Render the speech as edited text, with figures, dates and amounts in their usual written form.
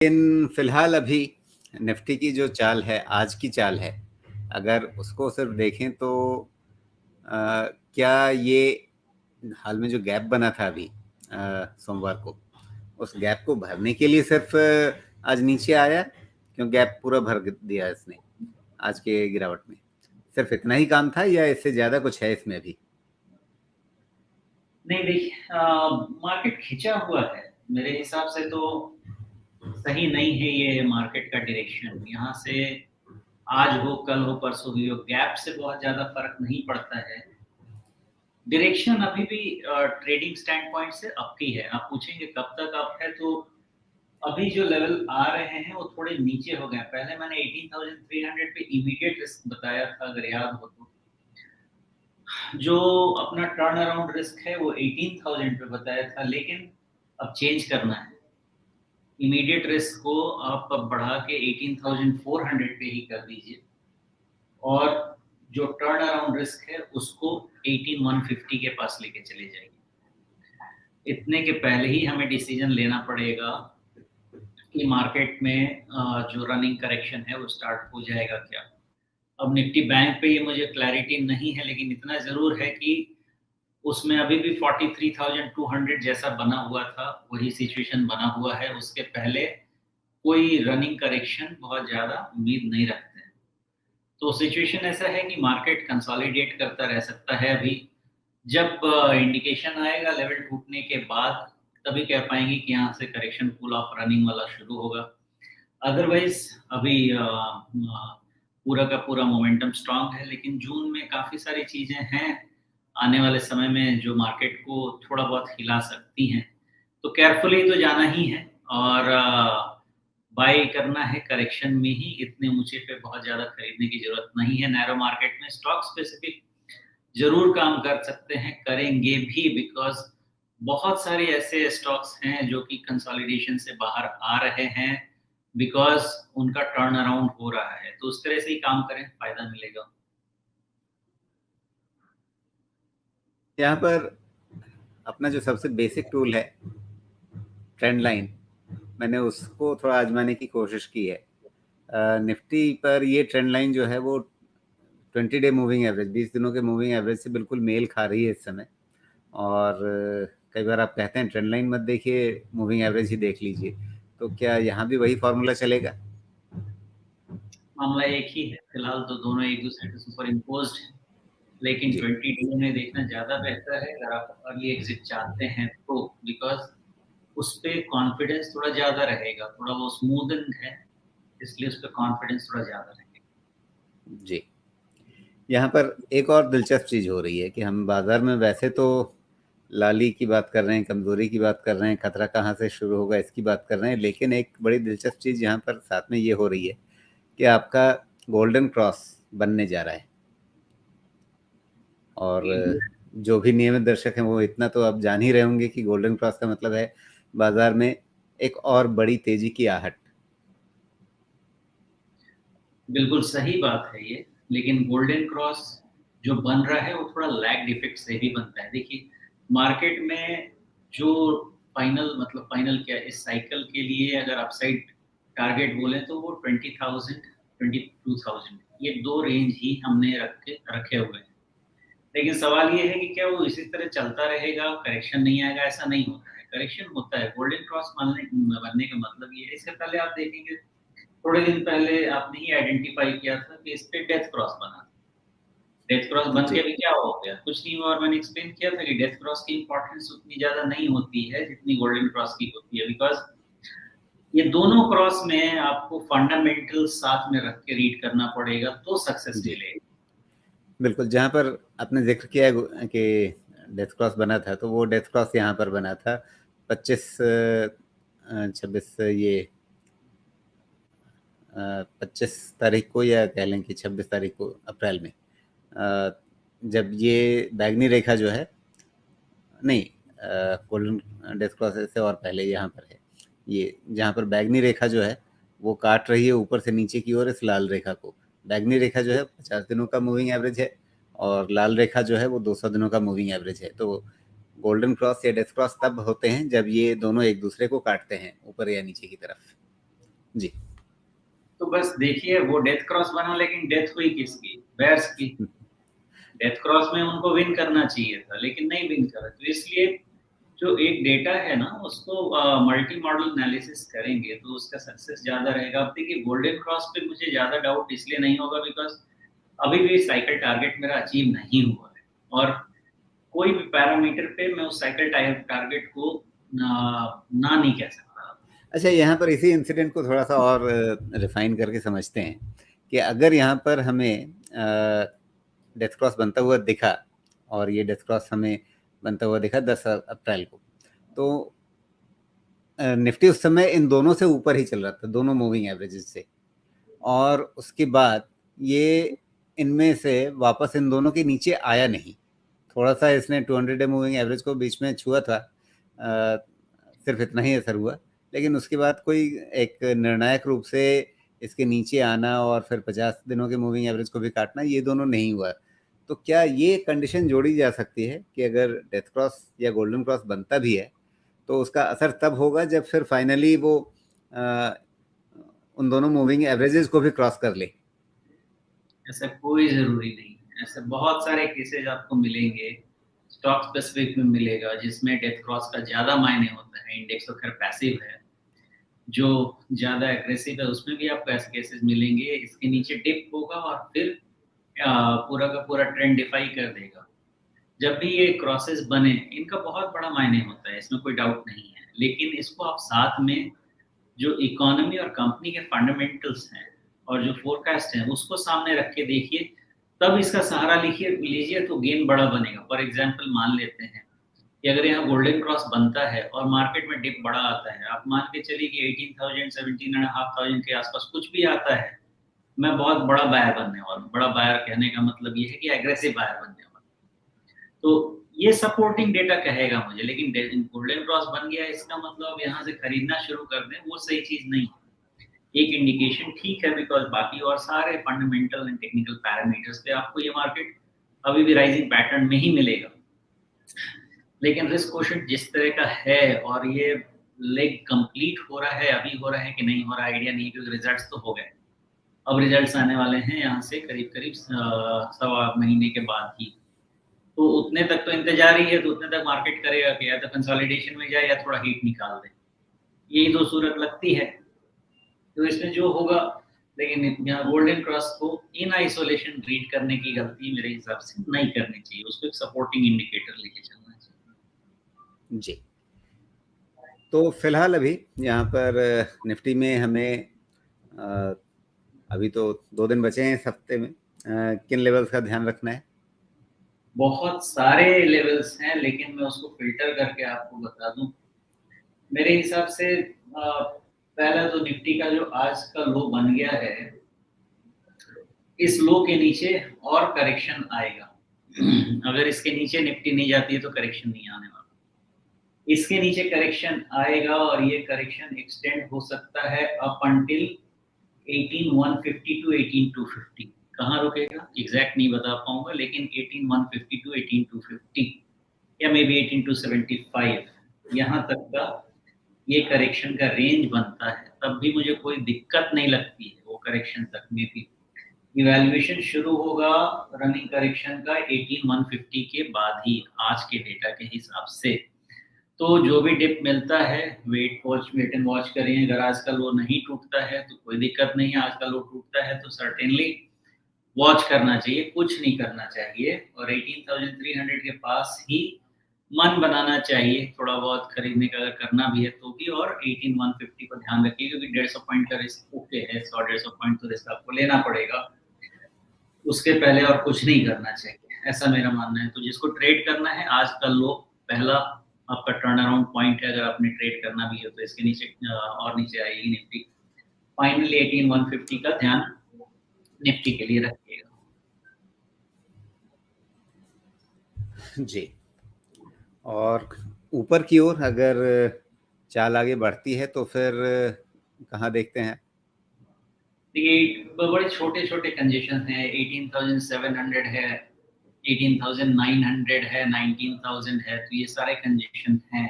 लेकिन फिलहाल अभी निफ्टी की जो चाल है, आज की चाल है, अगर उसको सिर्फ देखें तो क्या ये हाल में जो गैप बना था अभी सोमवार को, उस गैप को भरने के लिए सिर्फ आज नीचे आया, क्यों गैप पूरा भर दिया इसने आज के गिरावट में? सिर्फ इतना ही काम था या इससे ज्यादा कुछ है इसमें भी? नहीं देखिए, मार्केट खिंचा हुआ है। मेरे हिसाब से तो सही नहीं है ये मार्केट का डायरेक्शन। यहाँ से आज हो, कल हो, परसों भी हो, गैप से बहुत ज्यादा फर्क नहीं पड़ता है। डायरेक्शन अभी भी ट्रेडिंग स्टैंड पॉइंट से अप की है। आप पूछेंगे कब तक अप है, तो अभी जो लेवल आ रहे हैं वो थोड़े नीचे हो गए। पहले मैंने 18,300 पे इमीडिएट रिस्क बताया था, अगर याद हो तो। जो अपना टर्न अराउंड रिस्क है वो 18,000 पे बताया था, लेकिन अब चेंज करना है। इमीडिएट रिस्क को आप अब बढ़ा के 18,400 पे ही कर दीजिए, और जो टर्न अराउंड रिस्क है उसको 18,150 के पास लेके चले जाइए। इतने के पहले ही हमें डिसीजन लेना पड़ेगा कि मार्केट में जो रनिंग करेक्शन है वो स्टार्ट हो जाएगा क्या। अब निफ्टी बैंक पे ये मुझे क्लैरिटी नहीं है, लेकिन इतना जरूर है कि उसमें अभी भी 43,200 जैसा बना हुआ था, वही सिचुएशन बना हुआ है। उसके पहले कोई रनिंग करेक्शन बहुत ज़्यादा उम्मीद नहीं रखते हैं। तो सिचुएशन ऐसा है कि मार्केट कंसोलिडेट करता रह सकता है अभी। जब इंडिकेशन आएगा लेवल टूटने के बाद, तभी कह पाएंगे कि यहाँ से करेक्शन पुल ऑफ रनिंग वाला शुरू होगा। अदरवाइज अभी पूरा का पूरा मोमेंटम स्ट्रांग है, लेकिन जून में काफ़ी सारी चीज़ें हैं आने वाले समय में जो मार्केट को थोड़ा बहुत हिला सकती हैं। तो केयरफुली तो जाना ही है, और बाय करना है करेक्शन में ही। इतने ऊंचे पे बहुत ज़्यादा खरीदने की ज़रूरत नहीं है। नैरो मार्केट में स्टॉक स्पेसिफिक ज़रूर काम कर सकते हैं, करेंगे भी, बिकॉज़ बहुत सारे ऐसे स्टॉक्स हैं जो कि कंसोलिडेशन से बाहर आ रहे हैं, बिकॉज़ उनका टर्न अराउंड हो रहा है। तो उस तरह से ही काम करें, फ़ायदा मिलेगा। यहाँ पर अपना जो सबसे बेसिक टूल है, ट्रेंड लाइन, मैंने उसको थोड़ा आजमाने की कोशिश की है। निफ्टी पर ये ट्रेंड लाइन जो है वो 20 डे मूविंग एवरेज, 20 दिनों के मूविंग एवरेज से बिल्कुल मेल खा रही है इस समय। और कई बार आप कहते हैं ट्रेंड लाइन मत देखिए, मूविंग एवरेज ही देख लीजिए, तो क्या यहाँ भी वही फॉर्मूला चलेगा? मामला एक ही है, फिलहाल तो दोनों एक दूसरे के सुपर इम्पोज्ड हैं, लेकिन जी 20 डे में देखना ज़्यादा बेहतर है अगर आप अर्ली एग्जिट चाहते हैं तो, बिकॉज़ उस पे कॉन्फिडेंस थोड़ा ज़्यादा रहेगा, थोड़ा वो स्मूदन है, इसलिए उस पे कॉन्फिडेंस थोड़ा ज़्यादा रहेगा। जी। यहाँ पर एक और दिलचस्प चीज़ हो रही है कि हम बाजार में वैसे तो लाली की बात कर रहे हैं, कमजोरी की बात कर रहे हैं, खतरा कहाँ से शुरू होगा इसकी बात कर रहे हैं, लेकिन एक बड़ी दिलचस्प चीज़ यहाँ पर साथ में ये हो रही है कि आपका गोल्डन क्रॉस बनने जा रहा है। और जो भी नियमित दर्शक हैं वो इतना तो आप जान ही रहे होंगे कि गोल्डन क्रॉस का मतलब है बाजार में एक और बड़ी तेजी की आहट। बिल्कुल सही बात है ये, लेकिन गोल्डन क्रॉस जो बन रहा है वो थोड़ा लैग्ड इफेक्ट से भी बनता है। देखिए, मार्केट में जो फाइनल, मतलब फाइनल क्या, इस साइकिल के लिए अगर अपसाइड टारगेट बोले तो वो 20,000 22,000, ये दो रेंज ही हमने रखे हुए हैं। लेकिन सवाल ये है कि क्या वो इसी तरह चलता रहेगा, करेक्शन नहीं आएगा? ऐसा नहीं होता है, करेक्शन होता है। गोल्डन क्रॉस बनने का मतलब ये है। इससे पहले आप देखेंगे, थोड़े दिन पहले आपने ही आइडेंटिफाई किया था कि इस पे डेथ क्रॉस बना। डेथ क्रॉस बन के जी भी क्या हो गया? कुछ नहीं हुआ। और मैंने एक्सप्लेन किया था कि डेथ क्रॉस की इंपॉर्टेंस उतनी ज़्यादा नहीं होती है जितनी गोल्डन क्रॉस की होती है, बिकॉज़ ये दोनों क्रॉस में आपको फंडामेंटल साथ में रख के रीड करना पड़ेगा, तो सक्सेस जी मिलेगी। बिल्कुल। जहाँ पर आपने जिक्र किया है कि डेथ क्रॉस बना था, तो वो डेथ क्रॉस यहाँ पर बना था 25 26 ये 25 तारीख को, या कह लें कि 26 तारीख को अप्रैल में, जब ये बैगनी रेखा जो है, नहीं, गोल्डन डेथ क्रॉस से और पहले यहाँ पर है, ये जहाँ पर बैगनी रेखा जो है वो काट रही है ऊपर से नीचे की ओर इस लाल रेखा को। बैगनी रेखा जो है 50 दिनों का मूविंग एवरेज है, और लाल रेखा जो है वो 200 दिनों का मूविंग एवरेज है। तो गोल्डन क्रॉस या डेथ क्रॉस तब होते हैं जब ये दोनों एक दूसरे को काटते हैं ऊपर या नीचे की तरफ। जी। तो बस देखिए वो डेथ क्रॉस बना, लेकिन डेथ हुई किसकी? बेयर्स की। डेथ क्रॉस में उनको विन करना चाहिए था, लेकिन नहीं विन करा। तो इसलिए जो एक डेटा है ना, उसको मल्टी मॉडल एनालिसिस करेंगे तो उसका सक्सेस ज़्यादा रहेगा। अब देखिए गोल्डन क्रॉस पे मुझे ज़्यादा डाउट इसलिए नहीं होगा बिकॉज़ अभी भी साइकिल टारगेट मेरा अचीव नहीं हुआ है, और कोई भी पैरामीटर पे मैं उस साइकिल टारगेट को ना नहीं कह सकता। अच्छा, यहाँ पर इसी इंसिडेंट को थोड़ा सा और रिफाइन करके समझते हैं कि अगर यहाँ पर हमें डेथ क्रॉस बनता हुआ दिखा, और ये डेथ क्रॉस हमें बनता हुआ दिखा 10 अप्रैल को, तो निफ्टी उस समय इन दोनों से ऊपर ही चल रहा था, दोनों मूविंग एवरेजेस से, और उसके बाद ये इनमें से वापस इन दोनों के नीचे आया नहीं। थोड़ा सा इसने 200 डे मूविंग एवरेज को बीच में छुआ था, सिर्फ इतना ही असर हुआ, लेकिन उसके बाद कोई एक निर्णायक रूप से इसके नीचे आना और फिर 50 दिनों के मूविंग एवरेज को भी काटना, ये दोनों नहीं हुआ। तो क्या ये कंडीशन जोड़ी जा सकती है कि अगर डेथ क्रॉस या गोल्डन क्रॉस बनता भी है तो उसका असर तब होगा जब फिर फाइनली वो उन दोनों मूविंग एवरेजेस को भी क्रॉस कर ले? ऐसा कोई ज़रूरी नहीं है। ऐसे बहुत सारे केसेज़ आपको मिलेंगे, स्टॉक स्पेसिफिक में मिलेगा जिसमें डेथ क्रॉस का ज़्यादा मायने होता है। इंडेक्स तो खैर पैसिव है, जो ज़्यादा एग्रेसिव है उसमें भी आपको ऐसे केसेज़ मिलेंगे। इसके नीचे डिप होगा और फिर पूरा का पूरा ट्रेंड डिफाई कर देगा। जब भी ये क्रॉसेस बने, इनका बहुत बड़ा मायने होता है, इसमें कोई डाउट नहीं है। लेकिन इसको आप साथ में जो इकोनॉमी और कंपनी के फंडामेंटल्स हैं और जो फोरकास्ट हैं, उसको सामने रख के देखिए, तब इसका सहारा लीजिए तो गेन बड़ा बनेगा। फॉर एग्जांपल मान लेते हैं कि अगर यहाँ गोल्डन क्रॉस बनता है और मार्केट में डिप बड़ा आता है, आप मान के चलिए कि 18,000 17,500 के आसपास कुछ भी आता है, मैं बहुत बड़ा बायर बनने वाला हूँ। बड़ा बायर कहने का मतलब ये है कि एग्रेसिव बायर बनने वाला हूँ। तो ये सपोर्टिंग डेटा कहेगा मुझे, लेकिन गोल्डन क्रॉस बन गया इसका मतलब यहाँ से खरीदना शुरू कर दें, वो सही चीज़ नहीं है। एक इंडिकेशन ठीक है बिकॉज़ बाकी और सारे फंडामेंटल एंड टेक्निकल पैरामीटर्स पे आपको ये मार्केट अभी भी राइजिंग पैटर्न में ही मिलेगा। लेकिन रिस्क क्वोशंट जिस तरह का है और ये लेग कंप्लीट हो रहा है, अभी हो रहा है कि नहीं हो रहा है आइडिया नहीं, क्योंकि रिजल्ट्स तो हो गए। अब रिजल्ट्स आने वाले हैं यहाँ से करीब-करीब सवा महीने के बाद ही। तो उतने तक तो इंतज़ार ही है, तो उतने तक मार्केट करेगा कि या तो कंसोलिडेशन में जाए या थोड़ा हीट निकाल दे। यही तो सूरत लगती है। तो इसमें जो होगा, लेकिन यहाँ गोल्डन क्रॉस को इन आइसोलेशन रीड करने की गलती मेरे हिसाब से नहीं करनी चाहिए। उसको एक सपोर्टिंग इंडिकेटर लेके चलना चाहिए। जी। तो फिलहाल अभी यहाँ पर निफ्टी में हमें अभी तो 2 दिन बचे हैं इस हफ्ते में, किन लेवल्स का ध्यान रखना है? बहुत सारे लेवल्स हैं, लेकिन मैं उसको फ़िल्टर करके आपको बता दूँ। मेरे हिसाब से पहला तो निफ्टी का जो आज का लो बन गया है, इस लो के नीचे और करेक्शन आएगा। अगर इसके नीचे निफ्टी नहीं जाती है तो करेक्शन नहीं आने वाला। इसके नीचे करेक्शन आएगा और ये करेक्शन एक्सटेंड हो सकता है अप अंटिल 18,150 टू 18,250। कहाँ रुकेगा एग्जैक्ट नहीं बता पाऊंगा, लेकिन 18,150 टू 18,250 या मे बी 18,275 यहाँ तक का ये करेक्शन का रेंज बनता है। तब भी मुझे कोई दिक्कत नहीं लगती है वो करेक्शन तक में भी। इवैल्यूएशन शुरू होगा रनिंग करेक्शन का 18,150 के बाद ही, आज के डेटा के हिसाब से। तो जो भी डिप मिलता है वेट एंड वॉच करें। अगर आज का लो नहीं टूटता है तो कोई दिक्कत नहीं है, आज का लो टूटता है तो सर्टेनली वॉच करना चाहिए, कुछ नहीं करना चाहिए। और 18,300 के पास ही मन बनाना चाहिए थोड़ा बहुत खरीदने का, अगर करना भी है तो भी। और 18,150 को ध्यान रखिए, क्योंकि 150 पॉइंट का रिस्क ओके है, 100-150 पॉइंट तो रिस्क आपको लेना पड़ेगा, उसके पहले और कुछ नहीं करना चाहिए, ऐसा मेरा मानना है। तो जिसको ट्रेड करना है, आज का लो पहला आपका टर्न अराउंड पॉइंट है। अगर आपने ट्रेड करना भी है तो इसके नीचे और नीचे आएगी निफ्टी। फाइनली 18,150 का ध्यान निफ्टी के लिए रखिएगा। जी। और ऊपर की ओर अगर चाल आगे बढ़ती है तो फिर कहाँ देखते हैं? देखिए बड़े छोटे-छोटे कंजेशन हैं। 18,700 है, 18,900 है, 19,000 है, तो ये सारे कंजेशन हैं।